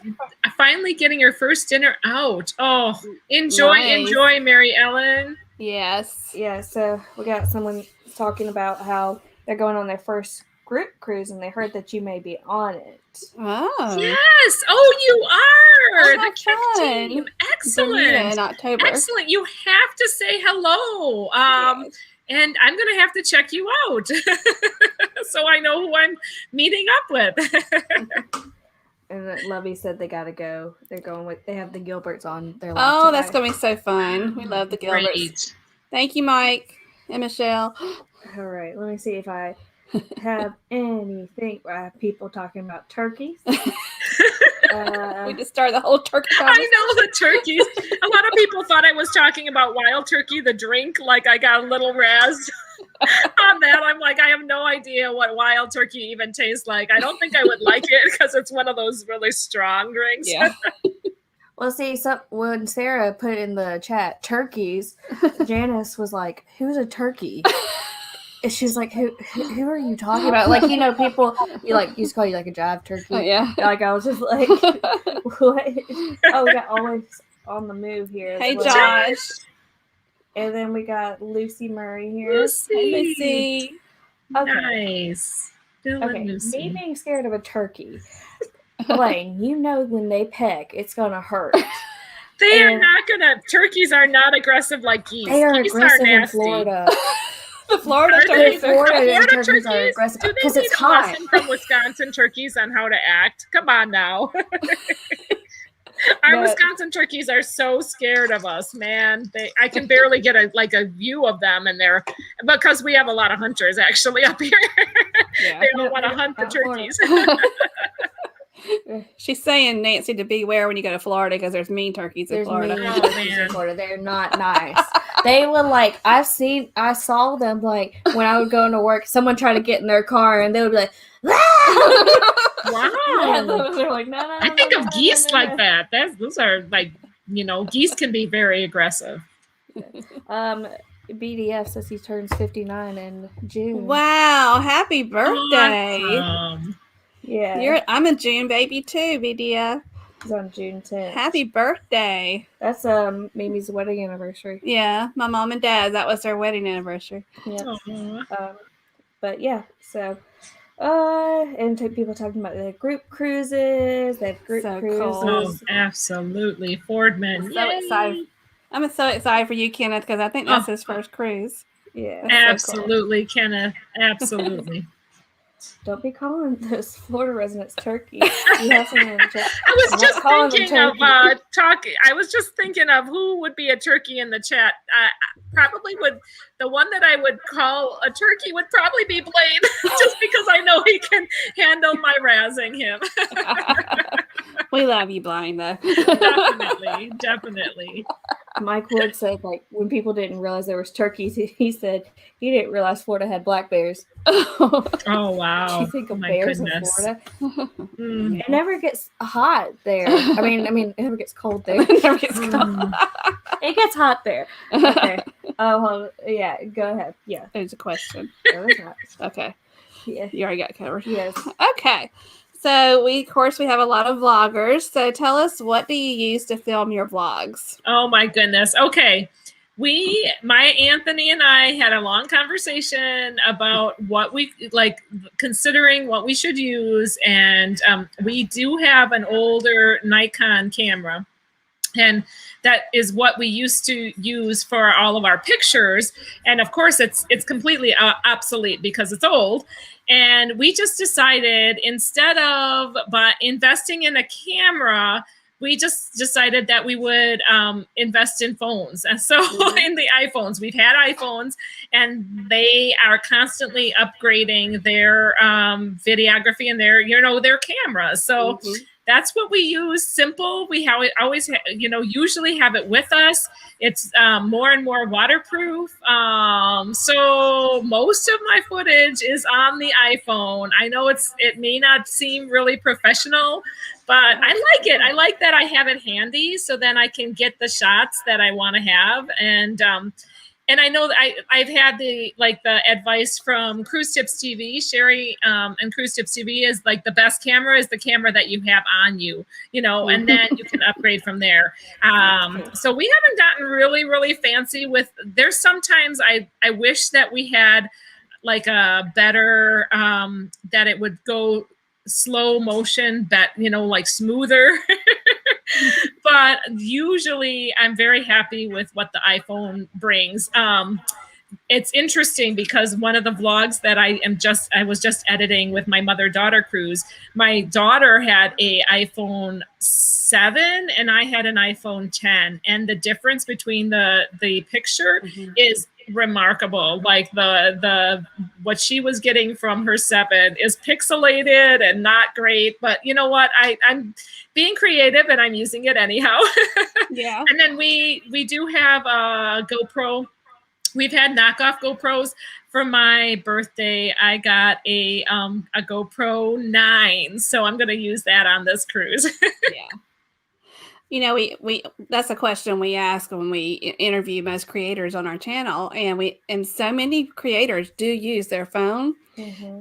finally getting her first dinner out. Oh, enjoy, Mary Ellen. Yes. Yeah, so we got someone talking about how they're going on their first group cruise, and they heard that you may be on it. Oh. Yes. Oh, you are. Oh, The how Kick fun. team. Bermuda Excellent. in October. Excellent. You have to say hello. Yes. And I'm going to have to check you out so I know who I'm meeting up with. And Lovey said they gotta go. They have the Gilberts on their live Oh, today. that's going to be so fun. We love the Gilberts. Great. Thank you, Mike and Michelle. All right, let me see if I have anything. People talking about turkeys. We just started the whole turkey I conversation. know, the turkeys. A lot of people thought I was talking about wild turkey, the drink. Like, I got a little razzed on that. I'm like, I have no idea what wild turkey even tastes like. I don't think I would like it because it's one of those really strong drinks. Yeah. Well, see, when Sarah put in the chat turkeys, Janice was like, "Who's a turkey?" And she's like, "Who are you talking about?" Like, you know, people used to call you like a jive turkey. Oh, yeah. Like, I was just like, "What?" Oh, we got on the move here. Hey, as well. Josh. And then we got Lucy Murray here. Lucy. Hey, Lucy. Okay. Nice. Bill Okay, and me Lucy. being scared of a turkey. Blaine, you know when they peck, it's gonna hurt. They are And not gonna. Turkeys are not aggressive like geese. they are Geese aggressive in nasty. Florida. The Florida Are they? turkeys. Florida turkeys are turkeys? aggressive Do they because need it's a hot. lesson from Wisconsin turkeys on how to act? Come on now. Our No. Wisconsin turkeys are so scared of us, man. I can barely get a view of them, and they're because we have a lot of hunters actually up here. Yeah. They all want to hunt the Not Florida. turkeys. She's saying, Nancy, to beware when you go to Florida because there's mean turkeys in There's Florida. mean Oh, turkeys in man. Florida. They're not nice. They would like I saw them like when I would go into work. Someone try to get in their car and they would be like, Wow. They're like, no. I think of geese like that. Those are like, geese can be very aggressive. BDF says he turns 59 in June. Wow. Happy birthday. Awesome. Yeah, I'm a June baby too, BDF. he's on June 10th. Happy birthday. That's Mimi's wedding anniversary. Yeah, my mom and dad, that was their wedding anniversary. Yeah. Aw. But yeah, so and people talking about the group cruises. They have group So cruises. cool. Oh, absolutely. Fordman. So Yay. excited. I'm so excited for you, Kenneth, because I think that's his first cruise. Yeah. Absolutely, Kenneth. Absolutely. Don't be calling those Florida residents turkey. You have someone in the chat. I was I'm just not calling them thinking of turkey. talking. I was just thinking of who would be a turkey in the chat. Probably would the one that I would call a turkey would probably be Blaine, just because I know he can handle my razzing him. We love you, Blaine, though. Definitely. Mike Wood said, like, when people didn't realize there was turkeys, he said he didn't realize Florida had black bears. Oh wow! You think of My bears goodness. in Florida? Mm. It never gets hot there. I mean, it never gets cold there. It never gets cold. It gets hot there. Okay. Oh, yeah. Go ahead. Yeah. There's a question. No, there's not. Okay. Yeah. You already got it covered. Yes. Okay. So we have a lot of vloggers. So tell us, what do you use to film your vlogs? Oh my goodness. Okay. Anthony and I had a long conversation about what we like, considering what we should use. And we do have an older Nikon camera. And that is what we used to use for all of our pictures. And of course, it's completely obsolete because it's old. And we just decided, instead of investing in a camera, we just decided that we would invest in phones. And so in the iPhones, we've had iPhones, and they are constantly upgrading their videography and their cameras. So that's what we use. Simple. We always, usually have it with us. It's more and more waterproof. So most of my footage is on the iPhone. I know it may not seem really professional, but I like it. I like that I have it handy, so then I can get the shots that I want to have. And I know that I've had the advice from Cruise Tips TV, Sherry, and Cruise Tips TV is like, the best camera is the camera that you have on you, and then you can upgrade from there. So we haven't gotten really, really fancy with, there's sometimes I wish that we had like a better, that it would go slow motion, like smoother. But usually I'm very happy with what the iPhone brings. It's interesting because one of the vlogs that I was just editing with my mother-daughter cruise, my daughter had a iPhone 7 and I had an iPhone 10, and the difference between the picture is remarkable. Like the what she was getting from her 7 is pixelated and not great, but you know what, I'm being creative and I'm using it anyhow. Yeah. And then we do have a GoPro. We've had knockoff GoPros. For my birthday, I got a GoPro 9, so I'm going to use that on this cruise. Yeah. We that's a question we ask when we interview most creators on our channel, and so many creators do use their phone.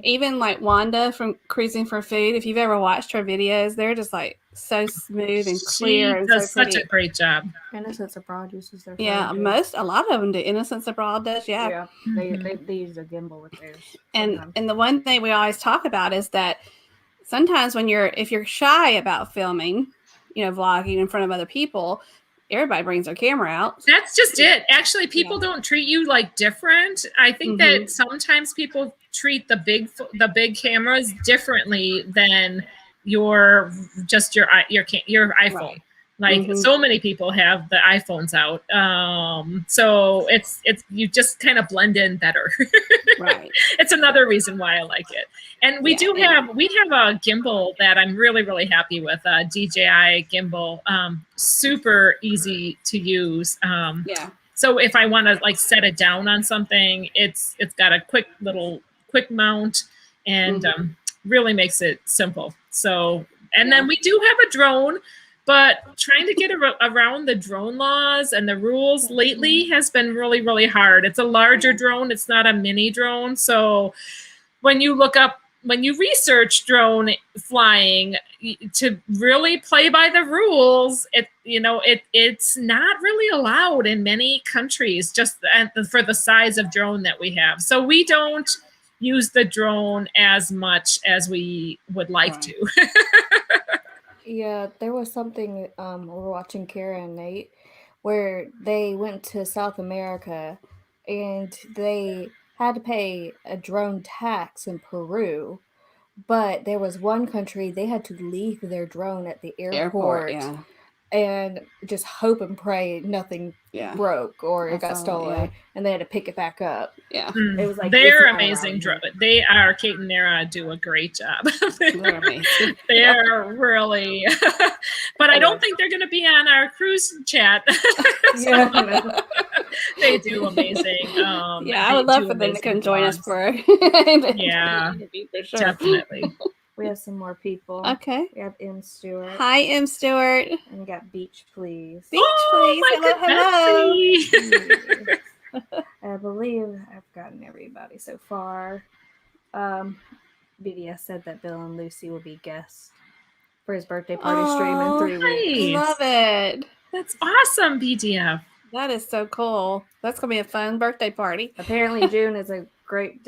Even like Wanda from Cruising for Food, if you've ever watched her videos, they're just like so smooth and She clear and does so such pretty. a great job. Innocence Abroad uses their Yeah, phone, too. a lot of them do. Innocence Abroad does, Yeah, they Mhm. use a gimbal with theirs. And sometimes. the one thing we always talk about is that sometimes if you're shy about filming, vlogging in front of other people, everybody brings their camera out. That's just it. Actually, people Yeah. don't treat you like different. I think that sometimes people treat the big cameras differently than your iPhone. Right. Like so many people have the iPhones out. So it's you just kind of blend in better. Right. It's another reason why I like it. And we have a gimbal that I'm really, really happy with, a DJI gimbal. Super easy to use. Yeah. So if I want to like set it down on something, it's got a quick mount and really makes it simple. So, and then we do have a drone, but trying to get around the drone laws and the rules lately has been really, really hard. It's a larger drone. It's not a mini drone. So when you research drone flying, to really play by the rules, it's not really allowed in many countries, just for the size of drone that we have. So we don't use the drone as much as we would like to. Yeah, there was something we were watching Kara and Nate where they went to South America and they had to pay a drone tax in Peru, but there was one country they had to leave their drone at the airport yeah. and just hope and pray nothing broke or it got stolen, and they had to pick it back up. Yeah. It was like, they're amazing. They are. Kate and Nara do a great job. They're amazing. They're really, but I don't think they're going to be on our cruise chat. They do amazing. I would love for them to come join us for. Yeah, for sure. Definitely. We have some more people. Okay. We have M. Stewart. Hi, M. Stewart. And we got Beach Please. Beach Please. Hello. I believe I've gotten everybody so far. BDS said that Bill and Lucy will be guests for his birthday party stream in 3 weeks. Nice. Love it. That's awesome, BDF. That is so cool. That's going to be a fun birthday party. Apparently June is a great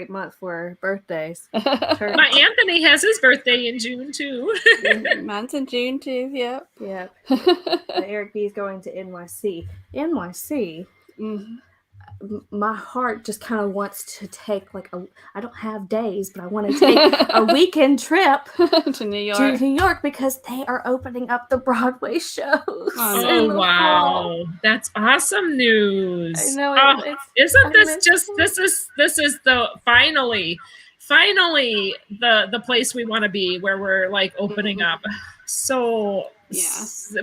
month for birthdays. My Anthony has his birthday in June too. Mine's in June too. Yep. Yep. Eric B is going to NYC. NYC. My heart just kind of wants to take I don't have days, but I want to take a weekend trip to New York. Because they are opening up the Broadway shows. Oh wow, that's awesome news! I know. Isn't this just this is the finally the place we want to be, where we're like opening up. So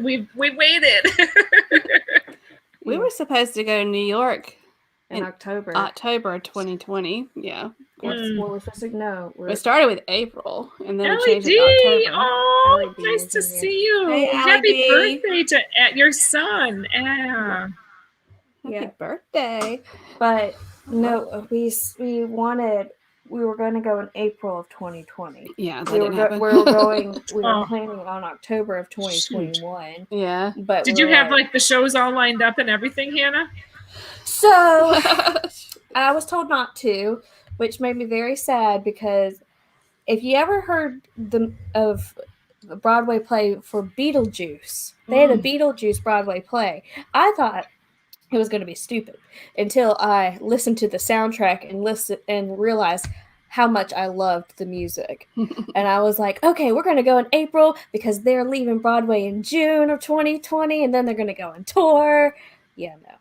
we waited. We were supposed to go to New York in October 2020. Yeah. We're supposed to know. We started with April and then we changed LED. it to October. Oh, nice to see you. Hey, Happy birthday to your son. Yeah. Happy birthday. But no, we were going to go in April of 2020. Yeah, we were planning on October of 2021. Shoot. Yeah. But did you have like the shows all lined up and everything, Hannah? So I was told not to, which made me very sad, because if you ever heard of the Broadway play for Beetlejuice, they had a Beetlejuice Broadway play. I thought it was going to be stupid until I listened to the soundtrack and realized how much I loved the music. And I was like, okay, we're going to go in April because they're leaving Broadway in June of 2020, and then they're going to go on tour. Yeah, no.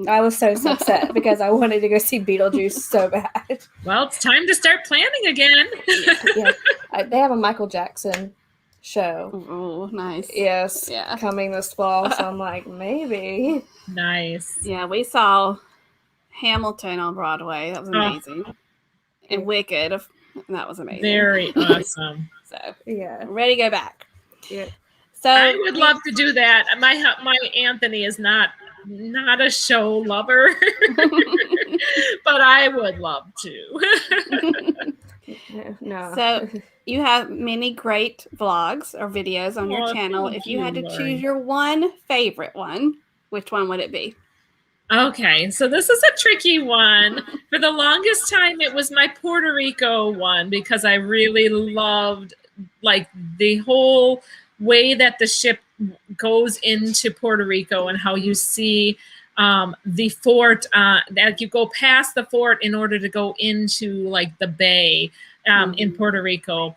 I was so upset because I wanted to go see Beetlejuice so bad. Well, it's time to start planning again. They have a Michael Jackson show. Oh, nice. Yes. Yeah. Coming this fall. So I'm like, maybe. Nice. Yeah, we saw Hamilton on Broadway. That was amazing. And Wicked. That was amazing. Very awesome. So yeah, I'm ready to go back. Yeah. So I would love to do that. My Anthony is not a show lover, but I would love to. No. So you have many great vlogs or videos on your channel. If you had to choose your one favorite one, which one would it be? Okay, so this is a tricky one. For the longest time, it was my Puerto Rico one because I really loved like the whole way that the ship goes into Puerto Rico and how you see the fort, that you go past the fort in order to go into like the bay in Puerto Rico.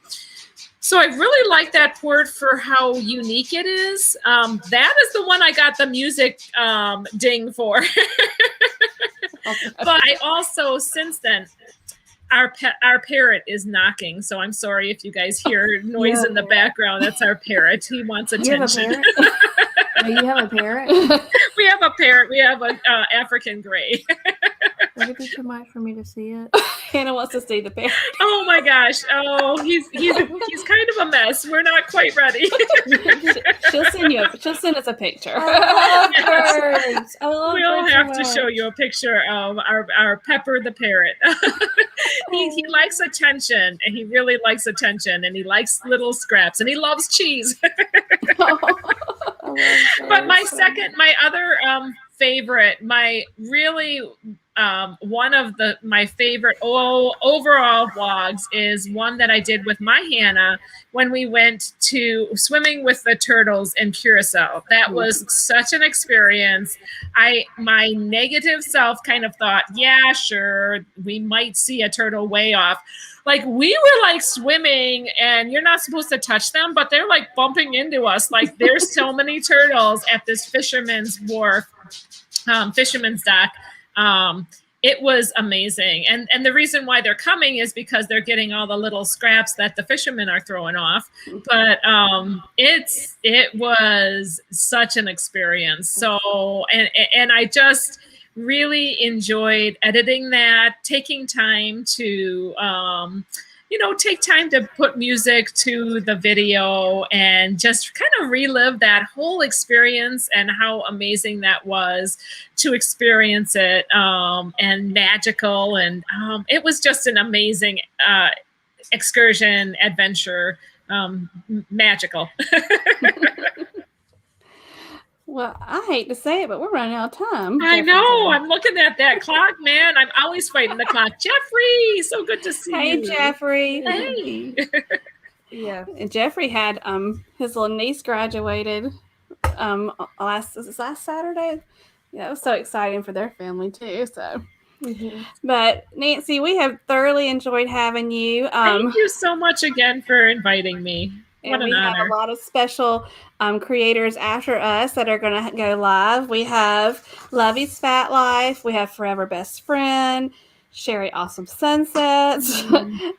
So I really like that port for how unique it is. That is the one I got the music ding for. But I also, since then, our parrot is knocking. So I'm sorry if you guys hear noise in the background. That's our parrot. He wants attention. You have a parrot? We have a parrot. We have an African gray. Would it be too much for me to see it? Hannah wants to see the parrot. Oh my gosh! Oh, he's kind of a mess. We're not quite ready. She'll send us a picture. I love birds. We'll have to show you a picture of our Pepper the parrot. He likes attention, and he really likes attention, and he likes little scraps, and he loves cheese. But my other favorite, my really one of my favorite overall vlogs is one that I did with my Hannah when we went to swimming with the turtles in Curacao. That was such an experience. My negative self kind of thought, yeah, sure, we might see a turtle way off. Like we were like swimming and you're not supposed to touch them, but they're like bumping into us. Like there's so many turtles at this fisherman's wharf, fisherman's dock. It was amazing. And the reason why they're coming is because they're getting all the little scraps that the fishermen are throwing off. But it was such an experience. So, and I just really enjoyed editing that, taking time to, take time to put music to the video and just kind of relive that whole experience and how amazing that was to experience it, and magical. And it was just an amazing excursion, adventure, magical. Well, I hate to say it, but we're running out of time. I know. I'm looking at that clock, man. I'm always fighting the clock. Jeffrey, so good to see you. Hey, Jeffrey. Hey. Yeah. And Jeffrey had his little niece graduated last Saturday. Yeah, it was so exciting for their family too. So. But Nancy, we have thoroughly enjoyed having you. Thank you so much again for inviting me. What an honor. Have a lot of special creators after us that are going to go live. We have Lovey's Fat Life. We have Forever Best Friend. Sherry Awesome Sunsets.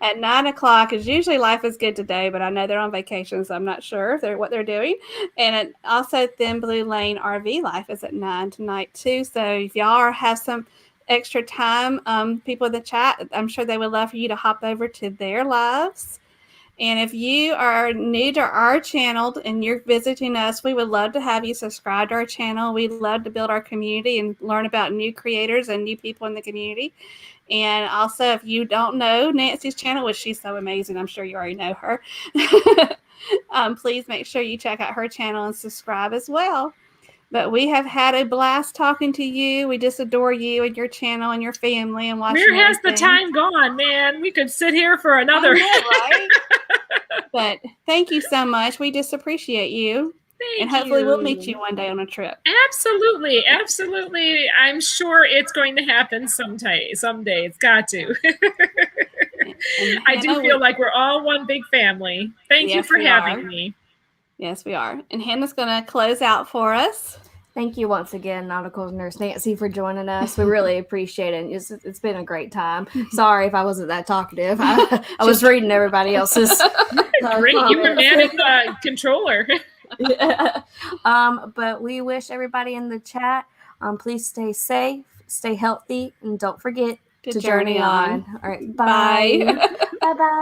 At 9:00 is usually Life is Good Today, but I know they're on vacation, so I'm not sure what they're doing. And also Thin Blue Lane RV Life is at 9 tonight too. So if y'all have some extra time, people in the chat, I'm sure they would love for you to hop over to their lives. And if you are new to our channel and you're visiting us, we would love to have you subscribe to our channel. We love to build our community and learn about new creators and new people in the community. And also, if you don't know Nancy's channel, which she's so amazing, I'm sure you already know her, please make sure you check out her channel and subscribe as well. But we have had a blast talking to you. We just adore you and your channel and your family and watching. Where has the time gone, man? We could sit here for another. I know, right? But thank you so much. We just appreciate you. And hopefully we'll meet you one day on a trip. Absolutely. Absolutely. I'm sure it's going to happen someday. It's got to. I do feel like we're all one big family. Thank you for having me. Yes, we are. And Hannah's going to close out for us. Thank you once again, Nautical Nurse Nancy, for joining us. We really appreciate it. It's been a great time. Sorry if I wasn't that talkative. I was reading everybody else's. Great. You were manning the controller. But we wish everybody in the chat, please stay safe, stay healthy, and don't forget to journey on. All right. Bye. Bye-bye.